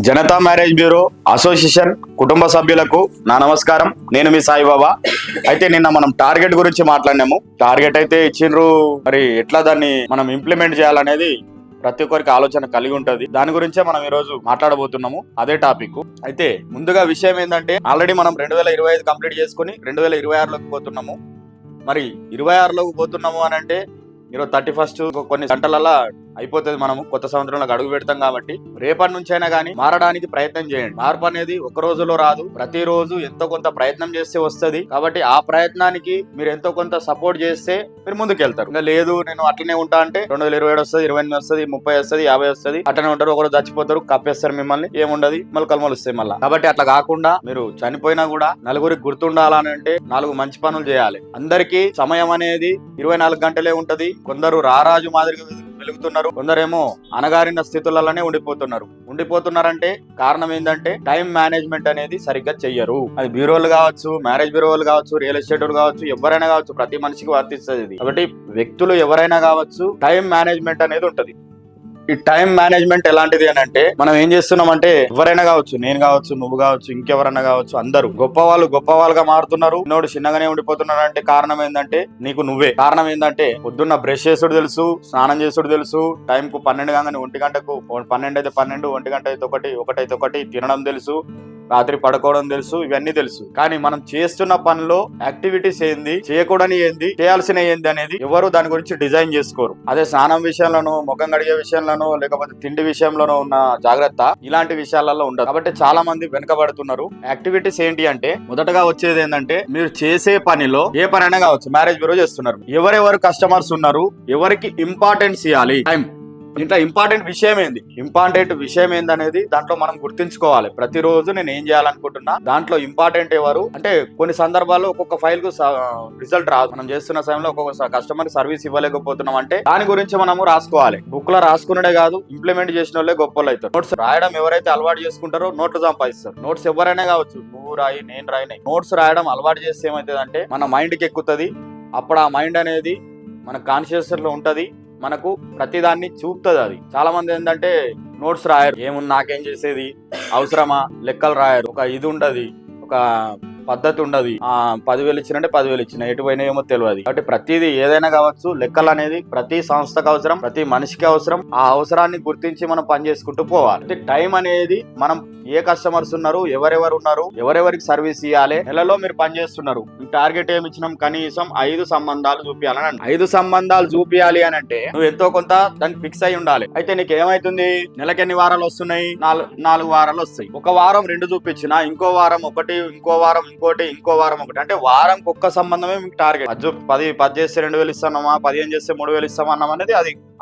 Janata marriage bureau association కుటుంబ సభ్యులకు నా నమస్కారం. నేను మీ సాయిబాబా. అయితే నిన్న మనం టార్గెట్ గురించి మాట్లాడినాము. టార్గెట్ అయితే ఇచ్చిండ్రు, మరి ఎట్లా దాన్ని మనం ఇంప్లిమెంట్ చేయాలనేది ప్రతి ఒక్కరికి ఆలోచన కలిగి ఉంటది. దాని గురించే మనం ఈ రోజు మాట్లాడబోతున్నాము. అదే టాపిక్. అయితే ముందుగా విషయం ఏంటంటే, ఆల్రెడీ మనం 2025 కంప్లీట్ చేసుకుని 2026లోకి పోతున్నాము. మరి 26లోకి పోతున్నాము అని అంటే ఈరోజు 31 కొన్ని గంటలలో అయిపోతుంది. మనము కొత్త సంవత్సరంలోకి అడుగు పెడతాం కాబట్టి రేపటి నుంచి అయినా కానీ మారడానికి ప్రయత్నం చేయండి. మార్పు అనేది ఒక రోజులో రాదు, ప్రతిరోజు ఎంతో కొంత ప్రయత్నం చేస్తే వస్తుంది. కాబట్టి ఆ ప్రయత్నానికి మీరు ఎంతో కొంత సపోర్ట్ చేస్తే మీరు ముందుకెళ్తారు. ఇంకా లేదు నేను అట్లనే ఉంటా అంటే 2027 వస్తుంది, 28 వస్తుంది, 30 వస్తుంది, 50 వస్తుంది, అట్లనే ఉంటారు. ఒకరు చచ్చిపోతారు, కప్పేస్తారు మిమ్మల్ని, ఏముండదు, మొలకలు మొలుస్తాయి మళ్ళీ. కాబట్టి అట్లా కాకుండా మీరు చనిపోయినా కూడా నలుగురికి గుర్తుండాలని అంటే 4 మంచి పనులు చేయాలి. అందరికీ సమయం అనేది 24 గంటలే ఉంటది. కొందరు రారాజు మాదిరిగా వెలుగుతున్నారు, కొందరేమో అనగారిన స్థితులలోనే ఉండిపోతున్నారంటే కారణం ఏంటంటే టైం మేనేజ్మెంట్ అనేది సరిగ్గా చెయ్యరు. అది బ్యూరోలు కావచ్చు, మ్యారేజ్ బ్యూరోలు కావచ్చు, రియల్ ఎస్టేట్ కావచ్చు, ఎవరైనా కావచ్చు, ప్రతి మనిషికి వర్తిస్తుంది. కాబట్టి వ్యక్తులు ఎవరైనా కావచ్చు, టైం మేనేజ్మెంట్ అనేది ఉంటది. ఈ టైం మేనేజ్మెంట్ ఎలాంటిది అని అంటే, మనం ఏం చేస్తున్నామంటే ఎవరైనా కావచ్చు, నేను కావచ్చు, నువ్వు కావచ్చు, ఇంకెవరైనా కావచ్చు, అందరూ గొప్పవాళ్ళుగా మారుతున్నారు. నోడు చిన్నగానే ఉండిపోతున్నారు. అంటే కారణం ఏంటంటే నీకు నువ్వే. కారణం ఏంటంటే పొద్దున్న బ్రష్ చేసుడు తెలుసు, స్నానం చేసుడు తెలుసు, టైం కు 12 కాగానే 1 గంటకు 12 అయితే 12, 1 గంట అయితే 1 అయితే 1 తినడం తెలుసు, రాత్రి పడుకోవడం తెలుసు, ఇవన్నీ తెలుసు. కానీ మనం చేస్తున్న పనిలో యాక్టివిటీస్ ఏంది, చేయకూడని ఏంది, చేయాల్సిన ఏంది అనేది ఎవరు దాని గురించి డిజైన్ చేసుకోరు. అదే స్నానం విషయంలోనూ, ముఖం కడిగే విషయంలోనూ, లేకపోతే తిండి విషయంలోనూ ఉన్న జాగ్రత్త ఇలాంటి విషయాలలో ఉండదు. కాబట్టి చాలా మంది వెనుకబడుతున్నారు. యాక్టివిటీస్ ఏంటి అంటే, మొదటగా వచ్చేది ఏంటంటే, మీరు చేసే పనిలో ఏ పనైనా కావచ్చు, మ్యారేజ్ బ్యూరో చేస్తున్నారు, ఎవరెవరు కస్టమర్స్ ఉన్నారు, ఎవరికి ఇంపార్టెన్స్ ఇవ్వాలి, టైం. ఇంట్లో ఇంపార్టెంట్ విషయం ఏందనేది దాంట్లో మనం గుర్తించుకోవాలి. ప్రతిరోజు నేను ఏం చేయాలనుకుంటున్నా, దాంట్లో ఇంపార్టెంట్ ఎవరు అంటే, కొన్ని సందర్భాల్లో ఒక్కొక్క ఫైల్ కు రిజల్ట్ రాదు. మనం చేస్తున్న సమయంలో ఒక్కొక్క కస్టమర్ సర్వీస్ ఇవ్వలేకపోతున్నాం అంటే దాని గురించి మనము రాసుకోవాలి. బుక్ లో రాసుకున్నదే కాదు, ఇంప్లిమెంట్ చేసిన వాళ్ళే గొప్ప వాళ్ళు అవుతారు. నోట్స్ రాయడం ఎవరైతే అలవాటు చేసుకుంటారో నోట్లు సంపాదిస్తారు. నోట్స్ ఎవరైనా కావచ్చు, నువ్వు రాయి, నేను రాయి, నోట్స్ రాయడం అలవాటు చేస్తే ఏమవుతుంది అంటే, మన మైండ్ కి ఎక్కుతుంది. అప్పుడు ఆ మైండ్ అనేది మన కాన్షియస్ లో ఉంటది, మనకు ప్రతిదాన్ని చూపుతుంది. అది చాలా మంది ఏంటంటే నోట్స్ రాయరు. ఏముంది నాకేం చేసేది, అవసరమా, లెక్కలు రాయరు. ఒక ఇది ఉండదు, ఒక పద్ధతి ఉండదు. 10,000 ఇచ్చినంటే 10,000 ఇచ్చిన, ఎటు పోయినా ఏమో తెలియదు. కాబట్టి ప్రతిదీ ఏదైనా కావచ్చు, లెక్కలు అనేది ప్రతి సంస్థకు అవసరం, ప్రతి మనిషికి అవసరం. ఆ అవసరాన్ని గుర్తించి మనం పని చేసుకుంటూ పోవాలి. టైం అనేది మనం ఏ కస్టమర్స్ ఉన్నారు, ఎవరెవరు ఉన్నారు, ఎవరెవరికి సర్వీస్ ఇవ్వాలి, నెలలో మీరు పని చేస్తున్నారు, టార్గెట్ ఏమి ఇచ్చినాం, కనీసం 5 సంబంధాలు చూపించాలని అంటే 5 సంబంధాలు చూపించాలి అని అంటే నువ్వు ఎంతో కొంత దానికి ఫిక్స్ అయి ఉండాలి. అయితే నీకు ఏమైతుంది, నెలకి ఎన్ని వారాలు వస్తున్నాయి, 4 వారాలు వస్తాయి. ఒక వారం 2 చూపించిన, ఇంకో వారం 1, ఇంకో వారం ఇంకోటి, ఇంకో వారం 1, అంటే వారంకి ఒక్క సంబంధమే మీకు టార్గెట్. 10 చేస్తే 2,000 ఇస్తామా, 15 చేస్తే 3,000 ఇస్తామన్నాం అనేది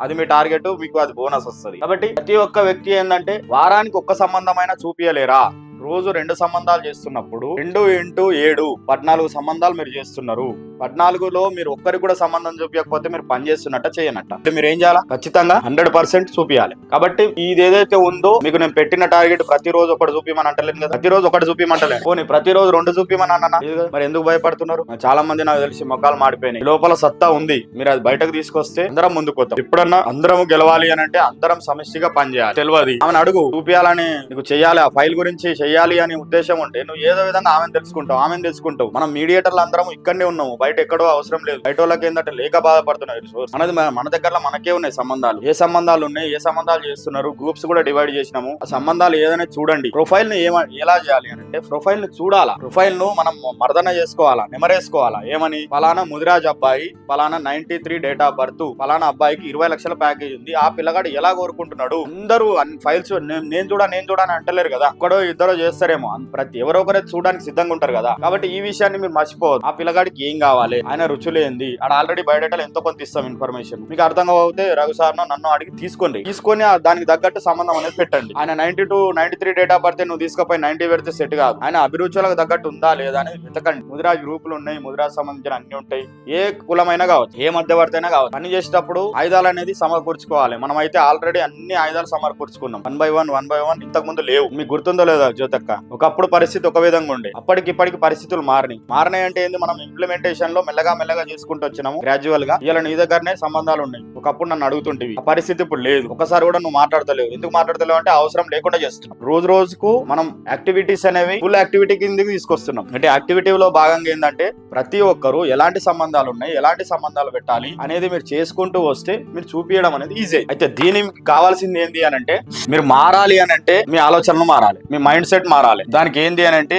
అది మీ టార్గెట్, మీకు అది బోనస్ వస్తుంది. కాబట్టి ప్రతి ఒక్క వ్యక్తి ఏంటంటే వారానికి ఒక్క సంబంధమైనా చూపియలేరా. రోజు 2 సంబంధాలు చేస్తున్నప్పుడు 2 × 7 14 సంబంధాలు మీరు చేస్తున్నారు. 14లో మీరు ఒక్కరికి కూడా సంబంధం చూపించకపోతే మీరు పని చేస్తున్నట్ట చేయనట్ట. అంటే మీరు ఏం చేయాలా, ఖచ్చితంగా 100% చూపించాలి. కాబట్టి ఇది ఏదైతే ఉందో, మీకు నేను పెట్టిన టార్గెట్ ప్రతిరోజు ఒకటి చూపిమని అంటలేదు కదా, ప్రతిరోజు ఒకటి చూపిమంటలేదు, పోనీ ప్రతిరోజు 2 చూపిమని అన్నా. మరి ఎందుకు భయపడుతున్నారు? చాలా మంది నాకు తెలిసి మొక్కలు మాడిపోయినాయి. లోపల సత్తా ఉంది, మీరు అది బయటకు తీసుకొస్తే అందరం ముందుకు వస్తాం. ఎప్పుడన్నా అందరం గెలవాలి అని అంటే అందరం సమిష్టిగా పని చేయాలి. తెలియదు ఆమెను అడుగు, చూపించాలని నీకు చెయ్యాలి, ఆ ఫైల్ గురించి చెయ్యాలి అని ఉద్దేశం ఉంటే నువ్వు ఏదో విధంగా ఆమెను తెలుసుకుంటావు. మనం మీడియేటర్లు అందరం ఇక్కడనే ఉన్నాము, బయట ఎక్కడో అవసరం లేదు. బయట వాళ్ళకి ఏంటంటే లేక బాధపడుతున్నారు. మనది మన దగ్గర మనకే ఉన్నాయి సంబంధాలు. ఏ సంబంధాలు ఉన్నాయి, ఏ సంబంధాలు చేస్తున్నారు, గ్రూప్స్ కూడా డివైడ్ చేసినాము. ఆ సంబంధాలు ఏదైనా చూడండి. ప్రొఫైల్ ని ఎలా చేయాలి అంటే, ప్రొఫైల్ ని చూడాలా, ప్రొఫైల్ ను మనం మర్దన చేసుకోవాలా, నెమరేసుకోవాలా. ఏమని, పలానా ముదిరాజ్ అబ్బాయి, పలానా 93 డేట్ ఆఫ్ బర్త్, పలానా అబ్బాయికి 20 లక్షల ప్యాకేజ్ ఉంది, ఆ పిల్లగాడు ఎలా కోరుకుంటున్నాడు. అందరూ ఫైల్స్ నేను చూడని అంటలేరు కదా, ఒక్కడో ఇద్దరో చేస్తారేమో, ప్రతి ఎవరో ఒకరైతే చూడడానికి సిద్ధంగా ఉంటారు కదా. కాబట్టి ఈ విషయాన్ని మీరు మర్చిపోవద్దు. ఆ పిల్లగాడికి ఏం కావాలి, ఆయన రుచులేంది, ఆడ ఆల్రెడీ బయోడేటాలో ఎంతో కొంత ఇస్తాం ఇన్ఫర్మేషన్. మీకు అర్థం కాకపోతే రఘు సార్ను నన్ను అడిగి తీసుకొని దానికి తగ్గట్టు సంబంధం అనేది పెట్టండి. ఆయన 92, 93 డేట్ ఆఫ్ బర్త్ నువ్వు తీసుకుపోయి 90 పెడితే సెట్ కాదు. ఆయన అభిరుచులకు తగ్గట్టు ఉందా లేదా అనేది వెతకండి. ముదిరాజ్ గ్రూపులు ఉన్నాయి, ముదిరాజ్ సంబంధించిన అన్ని ఉంటాయి. ఏ కులమైనా కావచ్చు, ఏ మధ్యవర్తి అయినా కావచ్చు. పని చేసేటప్పుడు ఆయుధాలు అనేది సమకూర్చుకోవాలి. మనం అయితే ఆల్రెడీ అన్ని ఆయుధాలు సమకూర్చుకున్నాం. 1 by 1 ఇంతకు ముందు లేవు. మీకు గుర్తుందో లేదో కవితక్క. ఒకప్పుడు పరిస్థితి ఒక విధంగా ఉండే, అప్పటికిప్పటికి పరిస్థితులు మారినాయి అంటే ఏంది, మనం ఇంప్లిమెంటేషన్ లో మెల్లగా చేసుకుంటూ వచ్చినాము గ్రాడ్యువల్ గా. ఇలా నీ దగ్గరనే సంబంధాలు ఉన్నాయి, ఒకప్పుడు నన్ను అడుగుతుంటివి, ఆ పరిస్థితి ఇప్పుడు లేదు. ఒకసారి కూడా నువ్వు మాట్లాడతలేవు. ఎందుకు మాట్లాడతలేవు అంటే అవసరం లేకుండా చేస్తున్నాం. రోజుకు మనం యాక్టివిటీస్ అనేవి ఫుల్ యాక్టివిటీ కిందకి తీసుకొస్తున్నాం. అంటే యాక్టివిటీలో భాగంగా ఏంటంటే ప్రతి ఒక్కరు ఎలాంటి సంబంధాలు ఉన్నాయి, ఎలాంటి సంబంధాలు పెట్టాలి అనేది మీరు చేసుకుంటూ వస్తే మీరు చూపించడం అనేది ఈజీ. అయితే దీనికి కావాల్సింది ఏంటి అని అంటే, మీరు మారాలి అని అంటే మీ ఆలోచనలు మారాలి, మీ మైండ్ సెట్ మారాలి. దానికి ఏంటి అని అంటే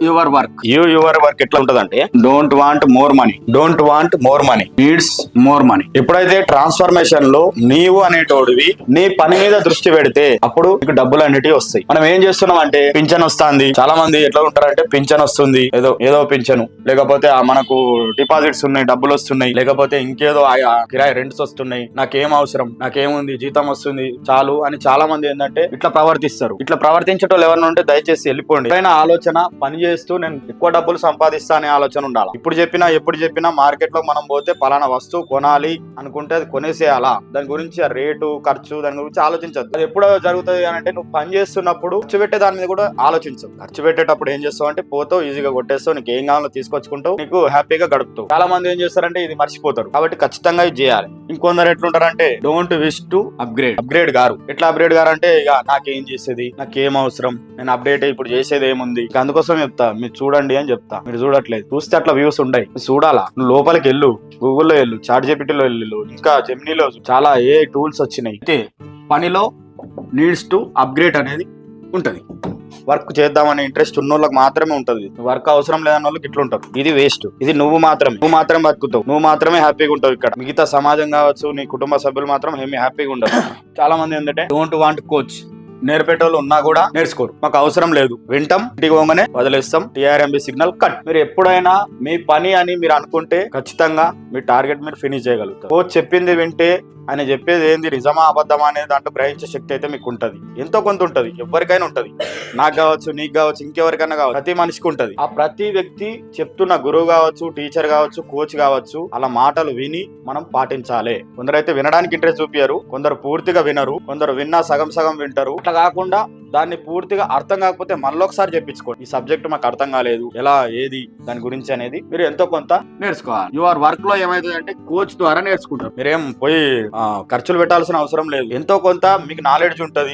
యువర్ వర్క్ ఎట్లా ఉంటదంటే, don't want more money needs more money. ఎప్పుడైతే ట్రాన్స్ఫర్మేషన్ లో నీవు అనేటోడివి నీ పని మీద దృష్టి పెడితే అప్పుడు మీకు డబ్బులు అనేటివి వస్తాయి. మనం ఏం చేస్తున్నాం అంటే, పింఛన్ వస్తుంది. చాలా మంది ఎట్లా ఉంటారంటే, పింఛన్ వస్తుంది, ఏదో పింఛను, లేకపోతే మనకు డిపాజిట్స్ ఉన్నాయి, డబ్బులు వస్తున్నాయి, లేకపోతే ఇంకేదో కిరాయి రెంట్స్ వస్తున్నాయి, నాకేం అవసరం, నాకేముంది, జీతం వస్తుంది చాలు అని చాలా మంది ఏంటంటే ఇట్లా ప్రవర్తిస్తారు. ఇట్లా ప్రవర్తించటోళ్ళు ఎవరైనా ఉంటే దయచేసి వెళ్ళిపోండి. ఎప్పుడైనా ఆలోచన పని చేస్తూ నేను ఎక్కువ డబ్బులు సంపాదిస్తా అనే ఆలోచన ఉండాలి. ఎప్పుడు చెప్పినా మార్కెట్ లో మనం పోతే పలానా వస్తువు కొనాలి అనుకుంటే అది కొనేసేయాలా, దాని గురించి ఆ రేటు ఖర్చు దాని గురించి ఆలోచించద్దు. అది ఎప్పుడో జరుగుతుంది అని అంటే, నువ్వు పని చేస్తున్నప్పుడు ఖర్చు పెట్టే దాని మీద కూడా ఆలోచించవు. ఖర్చు పెట్టేటప్పుడు ఏం చేస్తావు అంటే, పోతావు, ఈజీగా కొట్టేస్తావు, నీకు ఏం కావాలో తీసుకొచ్చుకుంటావు, నీకు హ్యాపీగా గడుపుతావు. చాలా మంది ఏం చేస్తారంటే ఇది మర్చిపోతారు. కాబట్టి ఖచ్చితంగా ఇది చేయాలి. ఇంకొందరు ఎట్లుంటారంటే, డోంట్ విష్ టు అప్గ్రేడ్ గారు. ఎట్లా అప్గ్రేడ్ గారు అంటే, ఇక నాకేం చేసేది, నాకేం అవసరం, నేను అప్డేట్ ఇప్పుడు చేసేది ఏముంది, అందుకోసం చెప్తా మీరు చూడండి అని చెప్తా. మీరు చూడట్లేదు, చూస్తే అట్లా వ్యూస్ ఉంటాయి, చూడాలా. నువ్వు లోపలికి వెళ్ళు, గూగుల్లో వెళ్ళు, చాట్ జీపీటీలో వెళ్ళు, ఇంకా జెమినీలో చాలా ఏ టూల్స్ వచ్చినాయి. అయితే పనిలో నీడ్స్ టు అప్గ్రేడ్ అనేది ఉంటది. వర్క్ చేద్దామనే ఇంట్రెస్ట్ ఉన్న వాళ్ళకి మాత్రమే ఉంటది. వర్క్ అవసరం లేదన్న వాళ్ళకి ఇట్లా ఉంటారు. ఇది వేస్ట్. ఇది నువ్వు మాత్రమే బతుకుతావు, నువ్వు మాత్రమే హ్యాపీగా ఉంటావు. ఇక్కడ మిగతా సమాజం కావచ్చు, నీ కుటుంబ సభ్యులు మాత్రం ఏమి హ్యాపీగా ఉండరు. చాలా మంది ఏంటంటే డోంట్ వాంట్ కోచ్, నేర్పేటోళ్ళు ఉన్నా కూడా నేర్చుకోరు. మాకు అవసరం లేదు, వింటాం, ఇంటికి పోగానే వదిలేస్తాం, TRMB సిగ్నల్ కట్. మీరు ఎప్పుడైనా మీ పని అని మీరు అనుకుంటే ఖచ్చితంగా మీ టార్గెట్ మీరు ఫినిష్ చేయగలుగుతారు. కోచ్ చెప్పింది వింటే ఆయన చెప్పేది ఏంది నిజమా అబద్ధమా అనేది దాంట్లో గ్రహించే శక్తి అయితే మీకు ఉంటది, ఎంతో కొంత ఉంటది. ఎవరికైనా ఉంటది, నాకు కావచ్చు, నీకు కావచ్చు, ఇంకెవరికైనా కావచ్చు, ప్రతి మనిషికి ఉంటది. ఆ ప్రతి వ్యక్తి చెప్తున్న గురువు కావచ్చు, టీచర్ కావచ్చు, కోచ్ కావచ్చు, అలా మాటలు విని మనం పాటించాలి. కొందరైతే వినడానికి ఇంట్రెస్ట్ చూపించారు, కొందరు పూర్తిగా వినరు, కొందరు విన్నా సగం వింటారు. అట్లా కాకుండా దాన్ని పూర్తిగా అర్థం కాకపోతే మళ్ళీ ఒకసారి చెప్పించుకోండి, ఈ సబ్జెక్ట్ మాకు అర్థం కాలేదు, ఎలా ఏది దాని గురించి అనేది మీరు ఎంతో కొంత నేర్చుకోవాలి. యువర్ వర్క్ లో ఏమైతుంది అంటే కోచ్ ద్వారా నేర్చుకుంటారు. మీరేం పోయి ఖర్చులు పెట్టాల్సిన అవసరం లేదు, ఎంతో కొంత మీకు నాలెడ్జ్ ఉంటది.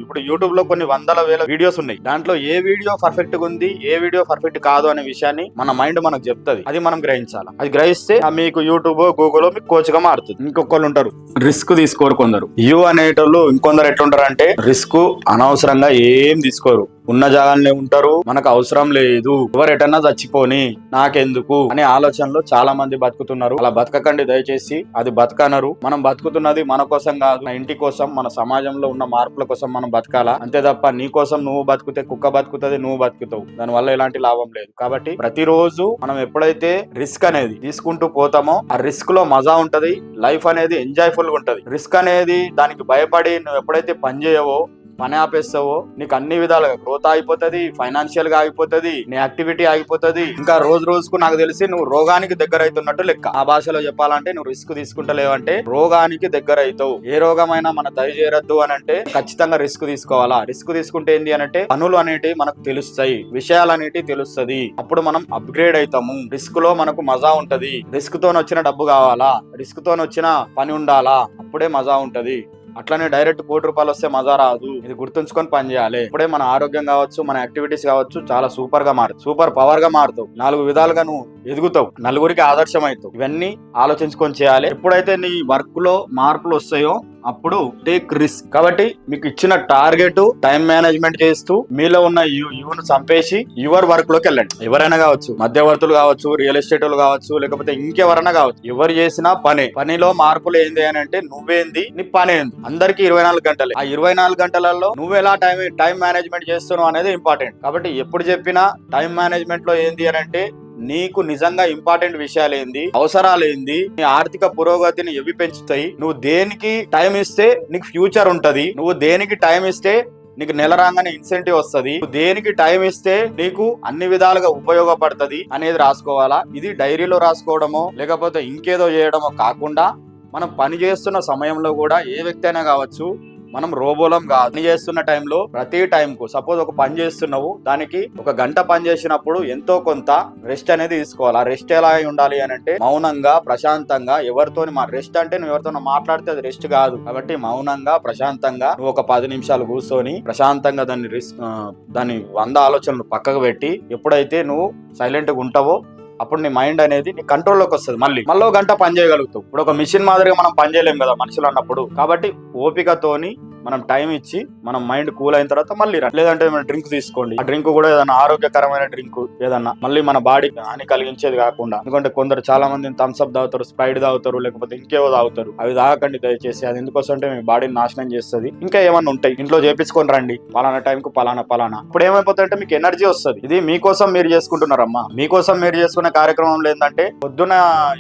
ఇప్పుడు యూట్యూబ్ లో కొన్ని వందల వేల వీడియోస్ ఉన్నాయి, దాంట్లో ఏ వీడియో పర్ఫెక్ట్ గా ఉంది, ఏ వీడియో పర్ఫెక్ట్ కాదు అనే విషయాన్ని మన మైండ్ మనకు చెప్తుంది. అది మనం గ్రహించాలి. అది గ్రహిస్తే మీకు యూట్యూబ్, గూగుల్ మీకు కోచ్ గా మారుతుంది. ఇంకొకళ్ళు ఉంటారు రిస్క్ తీసుకోరు కొందరు. అనేటోళ్ళు ఇంకొందరు ఎట్లుంటారు అంటే, రిస్క్ అనవసరంగా ఏం తీసుకోరు, ఉన్న జాగాలనే ఉంటారు, మనకు అవసరం లేదు, ఎవరెటన్నా చచ్చిపోని నాకెందుకు అనే ఆలోచనలో చాలా మంది బతుకుతున్నారు. అలా బతకకండి దయచేసి, అది బతకనరు. మనం బతుకుతున్నది మన కోసం కాదు, మన ఇంటి కోసం, మన సమాజంలో ఉన్న మార్పుల కోసం మనం బతకాలా, అంతే తప్ప నీ కోసం నువ్వు బతుకుతే కుక్క బతుకుతుంది, నువ్వు బతుకుతావు, దాని వల్ల ఎలాంటి లాభం లేదు. కాబట్టి ప్రతిరోజు మనం ఎప్పుడైతే రిస్క్ అనేది తీసుకుంటూ పోతామో ఆ రిస్క్ లో మజా ఉంటది, లైఫ్ అనేది ఎంజాయ్ఫుల్ గా ఉంటది. రిస్క్ అనేది దానికి భయపడి నువ్వు ఎప్పుడైతే పని చేయవో, పని ఆపేస్తావో, నీకు అన్ని విధాలుగా గ్రోత్ ఆగిపోతుంది, ఫైనాన్షియల్ గా ఆగిపోతుంది, నీ యాక్టివిటీ ఆగిపోతుంది. ఇంకా రోజుకు నాకు తెలిసి నువ్వు రోగానికి దగ్గర అవుతున్నట్టు లెక్క. ఆ భాషలో చెప్పాలంటే నువ్వు రిస్క్ తీసుకుంటలేవంటే రోగానికి దగ్గర అవుతావు. ఏ రోగమైనా మన దయ చేరద్దు అని అంటే ఖచ్చితంగా రిస్క్ తీసుకోవాలా. రిస్క్ తీసుకుంటే ఏంటి అంటే పనులు అనేటివి మనకు తెలుస్తాయి, విషయాలు అనేటివి తెలుస్తుంది, అప్పుడు మనం అప్గ్రేడ్ అవుతాము. రిస్క్ లో మనకు మజా ఉంటది. రిస్క్ తో వచ్చిన డబ్బు కావాలా, రిస్క్ తో వచ్చిన పని ఉండాలా, అప్పుడే మజా ఉంటది. అట్లానే డైరెక్ట్ ₹1,00,00,000 వస్తే మజా రాదు. ఇది గుర్తుంచుకొని పని చేయాలి. ఇప్పుడే మన ఆరోగ్యం కావచ్చు, మన యాక్టివిటీస్ కావచ్చు చాలా సూపర్ గా మారుతావు, సూపర్ పవర్ గా మారుతావు, 4 విధాలుగా నువ్వు ఎదుగుతావు, నలుగురికి ఆదర్శం అవుతావు. ఇవన్నీ ఆలోచించుకొని చేయాలి. ఎప్పుడైతే నీ వర్క్ లో మార్పులు వస్తాయో అప్పుడు టేక్ రిస్క్. కాబట్టి మీకు ఇచ్చిన టార్గెట్ టైం మేనేజ్మెంట్ చేస్తూ మీలో ఉన్న యూను చంపేసి యువర్ వర్క్ లోకి వెళ్ళండి. ఎవరైనా కావచ్చు, మధ్యవర్తులు కావచ్చు, రియల్ ఎస్టేట్ కావచ్చు, లేకపోతే ఇంకెవరైనా కావచ్చు, ఎవరు చేసినా పనిలో మార్పులు ఏంది అని అంటే నువ్వేంది, నీ పని ఏంది. అందరికి 24 గంటలే. ఆ 24 గంటలలో నువ్వు ఎలా టైం మేనేజ్మెంట్ చేస్తున్నావు అనేది ఇంపార్టెంట్. కాబట్టి ఎప్పుడు చెప్పినా టైం మేనేజ్మెంట్ లో ఏంది అని అంటే నీకు నిజంగా ఇంపార్టెంట్ విషయాలు ఏంది, అవసరాలు ఏంది, నీ ఆర్థిక పురోగతిని ఎవి పెంచుతాయి, నువ్వు దేనికి టైం ఇస్తే నీకు ఫ్యూచర్ ఉంటది, నువ్వు దేనికి టైం ఇస్తే నీకు నెల రాగానే ఇన్సెంటివ్ వస్తుంది, దేనికి టైం ఇస్తే నీకు అన్ని విధాలుగా ఉపయోగపడుతుంది అనేది రాసుకోవాలా. ఇది డైరీలో రాసుకోవడమో లేకపోతే ఇంకేదో చేయడమో కాకుండా మనం పని చేస్తున్న సమయంలో కూడా ఏ వ్యక్తి అయినా కావచ్చు మనం రోబోలం కాదు. పని చేస్తున్న టైంలో ప్రతి టైం కు సపోజ్ ఒక పని చేస్తున్నావు, దానికి ఒక గంట పని చేసినప్పుడు ఎంతో కొంత రెస్ట్ అనేది తీసుకోవాలి. ఆ రెస్ట్ ఎలా ఉండాలి అని అంటే మౌనంగా ప్రశాంతంగా ఎవరితోని రెస్ట్ అంటే నువ్వు ఎవరితో మాట్లాడితే అది రెస్ట్ కాదు. కాబట్టి మౌనంగా ప్రశాంతంగా నువ్వు ఒక 10 నిమిషాలు కూర్చొని ప్రశాంతంగా దాన్ని 100 ఆలోచనలు పక్కకు పెట్టి ఎప్పుడైతే నువ్వు సైలెంట్ గా ఉంటావో అప్పుడు నీ మైండ్ అనేది నీ కంట్రోల్లోకి వస్తుంది. మళ్ళీ ఒక గంట పని చేయగలుగుతావు. ఇప్పుడు ఒక మిషన్ మాదిరిగా మనం పని చేయలేం కదా మనుషులు అన్నప్పుడు. కాబట్టి ఓపికతోని మనం టైం ఇచ్చి మనం మైండ్ కూల్ అయిన తర్వాత మళ్ళీ లేదంటే మనం డ్రింక్ తీసుకోండి. ఆ డ్రింక్ కూడా ఏదైనా ఆరోగ్యకరమైన డ్రింక్ ఏదన్నా మళ్ళీ మన బాడీకి హాని కలిగించేది కాకుండా. ఎందుకంటే కొందరు చాలా మంది థమ్స్అప్ తాగుతారు, స్ప్రైట్ తాగుతారు, లేకపోతే ఇంకేవో తాగుతారు. అవి తాగకండి దయచేసి. అది ఎందుకోసం అంటే మీ బాడీని నాశనం చేస్తుంది. ఇంకా ఏమన్నా ఉంటాయి ఇంట్లో చేపించుకొని రండి, పలానా టైంకు పలానా. ఇప్పుడు ఏమైపోతుందంటే మీకు ఎనర్జీ వస్తుంది. ఇది మీకోసం మీరు చేసుకుంటున్నారమ్మా. మీకోసం మీరు చేసుకునే కార్యక్రమం ఏంటంటే పొద్దున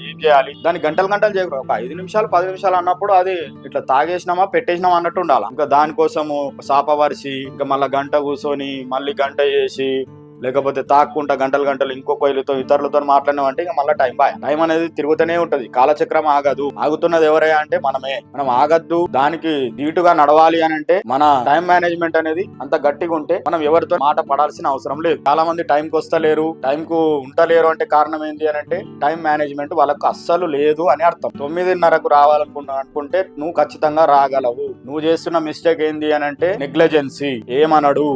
ఏం చేయాలి, దాన్ని గంటలు చేయకూడదు. ఒక 5 నిమిషాలు 10 నిమిషాలు అన్నప్పుడు అది ఇట్లా తాగేసినామా పెట్టేసినామా అన్నట్టు ఉండాలి. ఇంకా దానికోసము సాపవరిసి ఇంకా మళ్ళీ గంట కూర్చొని మళ్ళీ గంట చేసి లేకపోతే తాక్కుంటా గంటలు ఇంకొక ఇతరులతో మాట్లాడినామంటే ఇంకా మళ్ళీ టైం అనేది తిరుగుతూనే ఉంటది. కాలచక్రం ఆగదు. ఆగుతున్నది ఎవరయ్యా అంటే మనం ఆగద్దు. దానికి ధీటుగా నడవాలి అని అంటే మన టైం మేనేజ్మెంట్ అనేది అంత గట్టిగా ఉంటే మనం ఎవరితో మాట పడాల్సిన అవసరం లేదు. చాలా మంది టైంకి వస్తలేరు, టైంకు ఉంటలేరు అంటే కారణం ఏంటి అని అంటే టైం మేనేజ్మెంట్ వాళ్ళకు అస్సలు లేదు అని అర్థం. 9:30కు రావాలనుకుంటే నువ్వు ఖచ్చితంగా రాగలవు. నువ్వు చేస్తున్న మిస్టేక్ ఏంది అని అంటే నెగ్లిజెన్సీ. ఏమనడు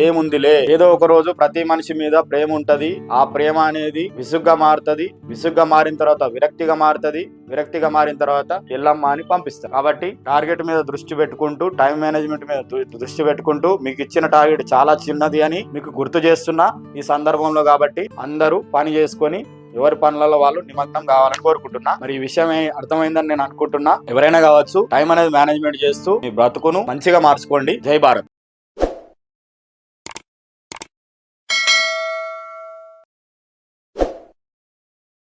ఏముందిలే, ఏదో ఒక రోజు ప్రతి మనిషి మీద ప్రేమ ఉంటది. ఆ ప్రేమ అనేది విసుగ్గా మారుతుంది. విసుగ్గా మారిన తర్వాత విరక్తిగా మారుతుంది. విరక్తిగా మారిన తర్వాత ఎల్లమ్మ అని పంపిస్తారు. కాబట్టి టార్గెట్ మీద దృష్టి పెట్టుకుంటూ టైం మేనేజ్మెంట్ మీద దృష్టి పెట్టుకుంటూ మీకు ఇచ్చిన టార్గెట్ చాలా చిన్నది అని మీకు గుర్తు చేస్తున్నా ఈ సందర్భంలో. కాబట్టి అందరూ పని చేసుకొని ఎవరి పనులలో వాళ్ళు నిమగ్నం కావాలని కోరుకుంటున్నా. మరి ఈ విషయం అర్థమైందని నేను అనుకుంటున్నా. ఎవరైనా కావచ్చు, టైం అనేది మేనేజ్మెంట్ చేస్తూ మీ బ్రతుకును మంచిగా మార్చుకోండి. జై భారత్.